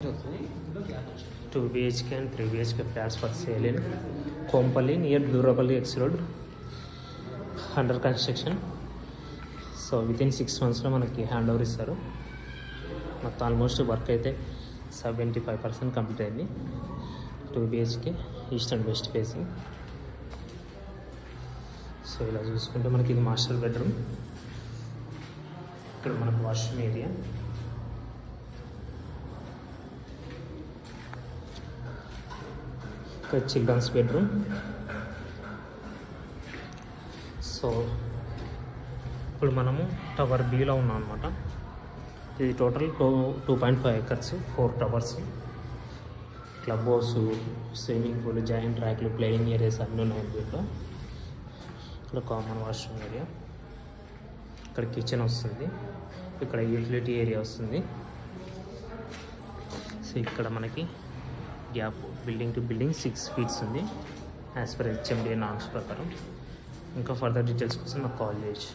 2 BHK and 3 BHK flats for sale in Kompally near Durapalli X Road, under construction. So within 6 months లో మనకి hand over ఇస్తారు. మొత్తం almost work అయితే 75% complete అయింది. 2 BHK east and west facing. So ఇలా చూసుకుంటే మనకి ఇది మాస్టర్ బెడ్రూమ్. ఇక్కడ మనకు వాష్రూమ్ ఏరియా, ఇక్కడ చిల్డ్రన్స్ బెడ్రూమ్. సో ఇప్పుడు మనము టవర్ బిలో ఉన్నాం అనమాట. ఇది total 2.5 acres, 4 towers, club house, swimming pool, joint ట్రాక్లు, ప్లేయింగ్ ఏరియాస్ అన్నీ ఉన్నాయి దీంట్లో. ఇక్కడ కామన్ వాష్రూమ్ ఏరియా, ఇక్కడ కిచెన్ వస్తుంది, ఇక్కడ యూటిలిటీ ఏరియా వస్తుంది. సో ఇక్కడ మనకి gap building to building 6 feet ఉంది యాజ్ పర్ HMDA నామ్స్ ప్రకారం. ఇంకా ఫర్దర్ డీటెయిల్స్ కోసం నాకు కాల్ చేయొచ్చు.